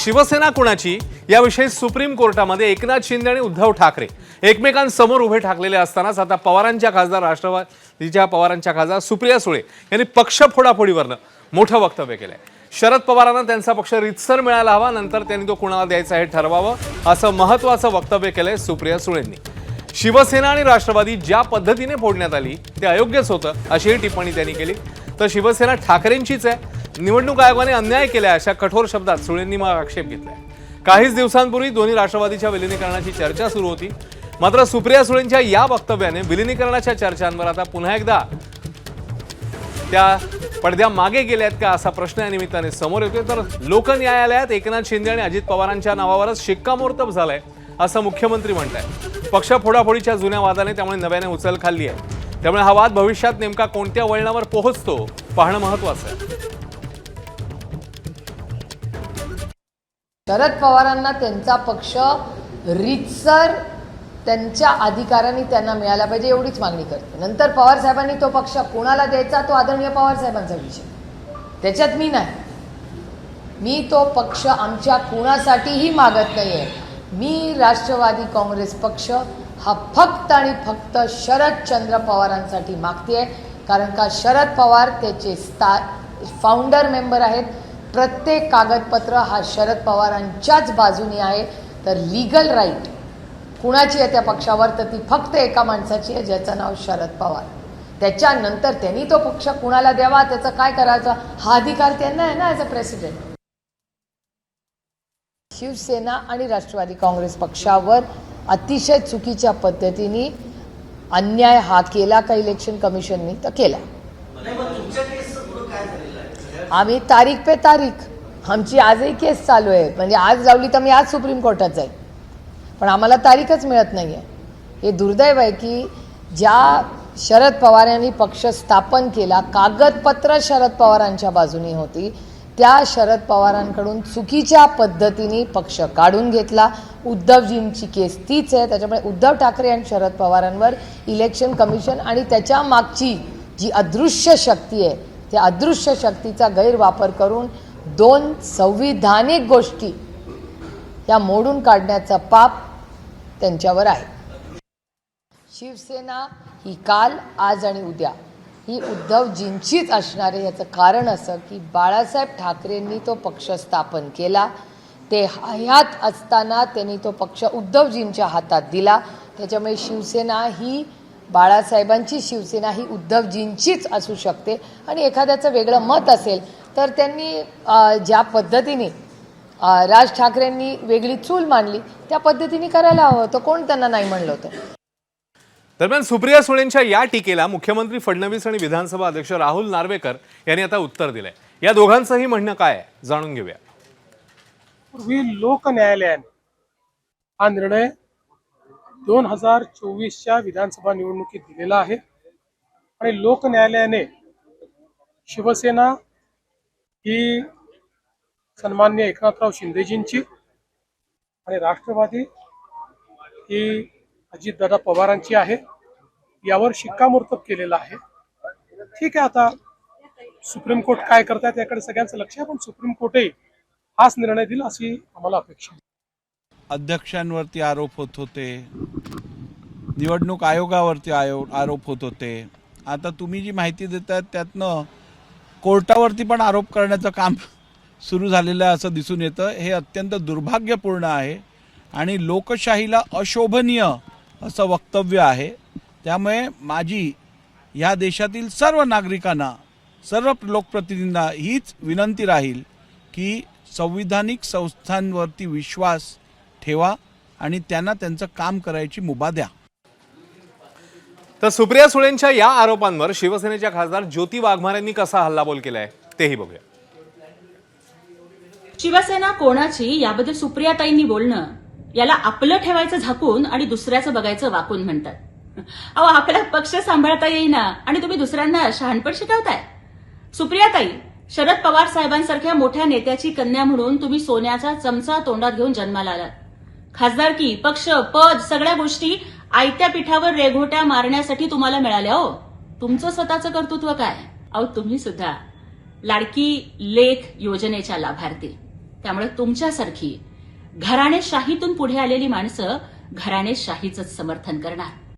शिवसेना कुणाची याविषयी सुप्रीम कोर्टामध्ये एकनाथ शिंदे आणि उद्धव ठाकरे एकमेकांसमोर उभे ठाकलेले असतानाच आता पवारांच्या खासदार राष्ट्रवादीच्या पवारांच्या खासदार सुप्रिया सुळे यांनी पक्ष फोडाफोडीवरनं मोठं वक्तव्य केलंय। शरद पवारांना त्यांचा पक्ष रितसर मिळायला हवा, नंतर त्यांनी तो कुणाला द्यायचा हे ठरवावं, असं महत्त्वाचं वक्तव्य केलंय सुप्रिया सुळेंनी। शिवसेना आणि राष्ट्रवादी ज्या पद्धतीने फोडण्यात आली ते अयोग्यच होतं अशीही टिप्पणी त्यांनी केली। तर शिवसेना ठाकरेंचीच आहे, निवडणूक आयोगाने अन्याय केला अशा कठोर शब्दात सुळेंनी मग आक्षेप घेतलाय। काहीच दिवसांपूर्वी दोन्ही राष्ट्रवादीच्या विलीनीकरणाची चर्चा सुरू होती, मात्र सुप्रिया सुळेंच्या या वक्तव्याने विलीनीकरणाच्या चर्चांवर आता पुन्हा एकदा त्या पडद्या मागे गेल्यात का असा प्रश्न या निमित्ताने समोर येतोय। तर लोक न्यायालयात एकनाथ शिंदे आणि अजित पवारांच्या नावावरच शिक्कामोर्तब झालंय असं मुख्यमंत्री म्हणतायत। पक्ष फोडाफोडीच्या जुन्या वादाने त्यामुळे नव्याने उचल खाल्ली आहे, त्यामुळे हा वाद भविष्यात नेमका कोणत्या वळणावर पोहोचतो पाहणं महत्त्वाचं आहे। शरद पवारांना त्यांचा पक्ष रीतसर त्यांच्या अधिकारांनी त्यांना मिळाला पाहिजे एवढीच मागणी करते। नंतर पवार साहेबांनी तो पक्ष कोणाला द्यायचा तो आदरणीय पवार साहेबांचा विषय, त्याच्यात मी नाही। मी तो पक्ष आमच्या कुणासाठीही मागत नाहीये। मी राष्ट्रवादी काँग्रेस पक्ष हा फक्त आणि फक्त शरदचंद्र पवारांसाठी मागतेय, कारण का शरद पवार त्याचे फाउंडर मेंबर आहेत। प्रत्येक कागदपत्र हा शरद पवारांच्याच बाजूने आहे। तर लीगल राईट कुणाची आहे त्या पक्षावर, तर ती फक्त एका माणसाची आहे ज्याचं नाव शरद पवार। त्याच्यानंतर त्यांनी तो पक्ष कुणाला द्यावा, त्याचं काय करायचं हा अधिकार त्यांना आहे ना ॲज अ प्रेसिडेंट। शिवसेना आणि राष्ट्रवादी काँग्रेस पक्षावर अतिशय चुकीच्या पद्धतीने अन्याय हा केला का इलेक्शन कमिशननी, तर केला। आम्ही तारीख पे तारीख आमची आजही केस चालू आहे, म्हणजे आज लावली तर मी आज सुप्रीम कोर्टात जाईल, पण आम्हाला तारीखच मिळत नाही आहे। हे दुर्दैव आहे की ज्या शरद पवार यांनी पक्ष स्थापन केला, कागदपत्र शरद पवारांच्या बाजूने होती, त्या शरद पवारांकडून चुकीच्या पद्धतीने पक्ष काढून घेतला। उद्धवजींची केस तीच आहे, त्याच्यामुळे उद्धव ठाकरे आणि शरद पवारांवर इलेक्शन कमिशन आणि त्याच्या मागची जी अदृश्य शक्ती आहे त्या अदृश्य शक्तीचा गैरवापर करून दोन संविधानिक गोष्टी या मोडून काढण्याचा पाप त्यांच्यावर आहे। शिवसेना ही काल, आज आणि उद्या ही उद्धवजींचीच असणार आहे। याचं कारण असं की बाळासाहेब ठाकरेंनी तो पक्ष स्थापन केला, ते हयात असताना त्यांनी तो पक्ष उद्धवजींच्या हातात दिला। त्याच्यामुळे शिवसेना ही बाळासाहेबांची शिवसेना ही उद्धवजींचीच असू शकते। आणि एखाद्याचं वेगळं मत असेल तर त्यांनी ज्या पद्धतीने राज ठाकरेंनी वेगळी चूल मांडली त्या पद्धतीने करायला हवं होतं, कोण त्यांना नाही म्हणलं होतं। दरम्यान सुप्रिया सुळेंच्या या टीकेला मुख्यमंत्री फडणवीस आणि विधानसभा अध्यक्ष राहुल नार्वेकर यांनी आता उत्तर दिलंय। या दोघांचंही म्हणणं काय आहे जाणून घेऊया। पूर्वी लोक न्यायालयाने हा निर्णय 2024च्या विधानसभा निवडणुकीत दिलेला आहे आणि लोक न्यायालयाने शिवसेना ही सन्माननीय एकनाथराव शिंदेजींची आणि राष्ट्रवादी ही अजितदादा पवारांची आहे, यावर शिक्कामोर्तब केलेला आहे। ठीक आहे, आता सुप्रीम कोर्ट काय करतात याकडे सगळ्यांचं लक्ष आहे, पण सुप्रीम कोर्टही हाच निर्णय दिला अशी आम्हाला अपेक्षा आहे। अध्यक्षांवरती आरोप होत होते, निवडणूक आयोगावरती आरोप होत होते, आता तुम्ही जी माहिती देतात त्यातनं कोर्टावरती पण आरोप करण्याचं काम सुरू झालेलं आहे असं दिसून येतं। हे अत्यंत दुर्भाग्यपूर्ण आहे आणि लोकशाहीला अशोभनीय असं वक्तव्य आहे। त्यामुळे माझी या देशातील सर्व नागरिकांना, सर्व लोकप्रतिनिधींना हीच विनंती राहील की संविधानिक संस्थांवरती विश्वास ठेवा आणि त्यांना त्यांचं काम करायची मुभा द्या। तर सुप्रिया सुळेंच्या या आरोपांवर शिवसेनेच्या खासदार ज्योती वाघमारेंनी कसा हल्लाबोल केलाय तेही बघूया। शिवसेना कोणाची याबद्दल सुप्रियाताईंनी बोलणं याला आपलं ठेवायचं झाकून आणि दुसऱ्याचं बघायचं वाकून म्हणतात। अहो, आपला पक्ष सांभाळता येईना आणि तुम्ही दुसऱ्यांना शहाणपण शिकवताय। सुप्रियाताई, शरद पवार साहेबांसारख्या मोठ्या नेत्याची कन्या म्हणून तुम्ही सोन्याचा चमचा तोंडात घेऊन जन्माला आलात। खासदारकी, पक्ष, पद सगळ्या गोष्टी आयत्या पिठावर रेघोट्या मारण्यासाठी तुम्हाला मिळाल्या। हो, तुमचं स्वतःचं कर्तृत्व काय? अहो, तुम्ही सुद्धा लाडकी लेक योजनेच्या लाभार्थी, त्यामुळे तुमच्यासारखी घराणेशाहीतून पुढे आलेली माणसं घराणेशाहीच समर्थन करणार.